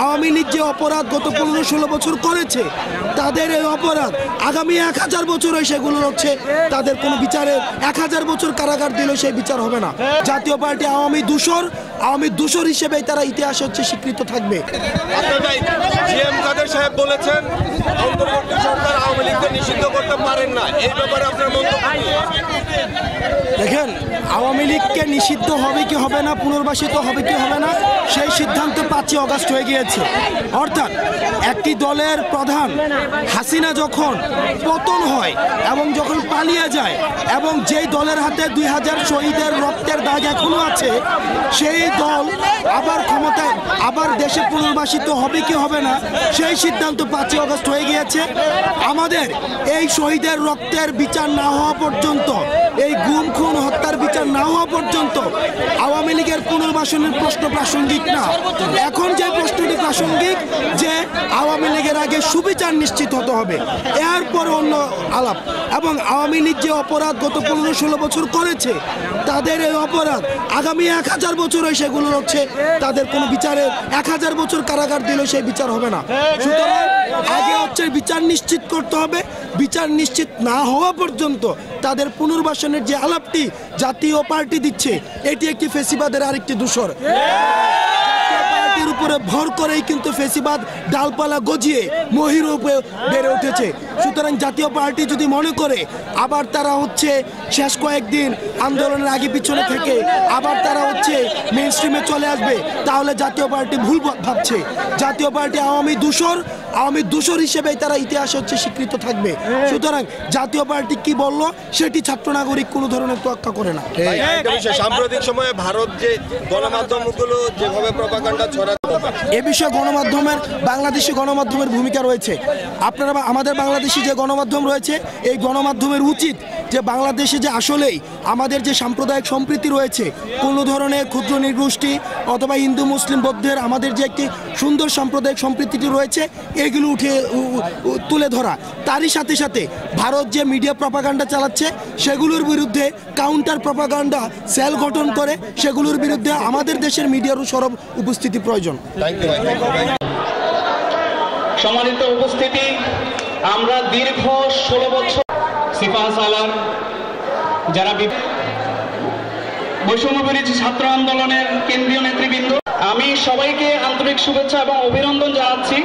আওয়ামী লীগ যে অপরাধ গত 15-16 বছর করেছে, তাদের এই অপরাধ আগামী 1000 বছর সেগুলো হচ্ছে তাদের কোনো বিচারে 1000 বছর কারাগার দিলেও সেই বিচার হবে না। জাতীয় পার্টি আওয়ামী দূষর হিসেবে তারা ইতিহাসে হচ্ছে স্বীকৃত থাকবে। জিএম কাদের সাহেব বলেছেন অন্তর্বর্তী সরকার আওয়ামী লীগকে নিষিদ্ধ করতে পারেন না, এই ব্যাপারে আপনার মন্তব্য? দেখেন, আওয়ামী লীগকে নিষিদ্ধ হবে কি হবে না, পুনর্বাসিত হবে কি হবে না, সেই সিদ্ধান্ত 5 অগস্ট হয়ে গিয়েছে। অর্থাৎ একটি দলের প্রধান হাসিনা যখন পতন হয় এবং যখন পালিয়ে যায় এবং যেই দলের হাতে 2000 শহীদের রক্তের দাগ এখনো আছে, সেই দল আবার ক্ষমতায় আবার দেশে পুনর্বাসিত হবে কি হবে না, সেই সিদ্ধান্ত 5 অগস্ট হয়ে গিয়েছে। আমাদের এই শহীদের রক্তের বিচার না হওয়া পর্যন্ত, এই গুম খুন হত্যার বিচার না হওয়া পর্যন্ত আওয়ামী লীগের পুনর্বাসনের প্রশ্ন প্রাসঙ্গিক না। এখন যে প্রশ্নটি প্রাসঙ্গিক যে আওয়ামী লীগের আগে সুবিচার নিশ্চিত হতে হবে, এরপর অন্য আলাপ। এবং আওয়ামী লীগ যে অপরাধ গত 15-16 বছর করেছে, তাদের এই অপরাধ আগামী 1000 বছর সেগুলো হচ্ছে তাদের কোনো বিচারে 1000 বছর কারাগার দিলেও সেই বিচার হবে না। সুতরাং আগে হচ্ছে বিচার নিশ্চিত করতে হবে। বিচার নিশ্চিত না হওয়া পর্যন্ত তাদের পুনর্বাসনের যে আলাপটি জাতীয় পার্টি দিচ্ছে, এটি একটি ফেসিবাদের আরেকটি দূষর। উপরে ভর করেই কিন্তু ফেসিবাদ ডালপালা গজিয়ে মহিরূপে বেড়ে উঠেছে। সুতরাং জাতীয় পার্টি যদি মনে করে আবার তারা হচ্ছে শেষ কয়েকদিন আন্দোলনের আগে পিছনে থেকে আবার তারা হচ্ছে মেইন স্ট্রিমে চলে আসবে, তাহলে জাতীয় পার্টি ভুল ভাবছে। জাতীয় পার্টি আওয়ামী দূষর হিসেবে তারা ইতিহাসে হচ্ছে স্বীকৃত থাকবে। সুতরাং জাতীয় পার্টি কি বললো সেটি ছাত্র নাগরিক কোনো ধরনের তোয়াক্কা করে না। সাম্প্রতিক সময়ে ভারত যে গণমাধ্যমগুলো যেভাবে প্রপাগান্ডা ছড়াচ্ছে, এ বিষয়ে বাংলাদেশি গণমাধ্যমের ভূমিকা রয়েছে। আপনারা আমাদের বাংলাদেশি যে গণমাধ্যম রয়েছে, এই গণমাধ্যমের উচিত যে বাংলাদেশে যে আসলেই আমাদের যে সাম্প্রদায়িক সম্প্রীতি রয়েছে, কোনো ধরনের ক্ষুদ্র নৃগোষ্ঠী অথবা হিন্দু মুসলিম বৌদ্ধের আমাদের যে একটি সুন্দর সাম্প্রদায়িক সম্প্রীতিটি রয়েছে, এগুলো তুলে ধরা। তারই সাথে সাথে ভারত যে মিডিয়া প্রপাগান্ডা চালাচ্ছে, সেগুলোর বিরুদ্ধে কাউন্টার প্রপাগান্ডা সেল গঠন করে সেগুলোর বিরুদ্ধে আমাদের দেশের মিডিয়ারও সরব উপস্থিতি প্রয়োজন। সম্মানিত উপস্থিতি, আমরা দীর্ঘ 16 বছর সিপাহ সালার যারা বৈষম্য বিরোধী ছাত্র আন্দোলনের কেন্দ্রীয় নেতৃবৃন্দ, আমি সবাইকে আন্তরিক শুভেচ্ছা এবং অভিনন্দন জানাচ্ছি।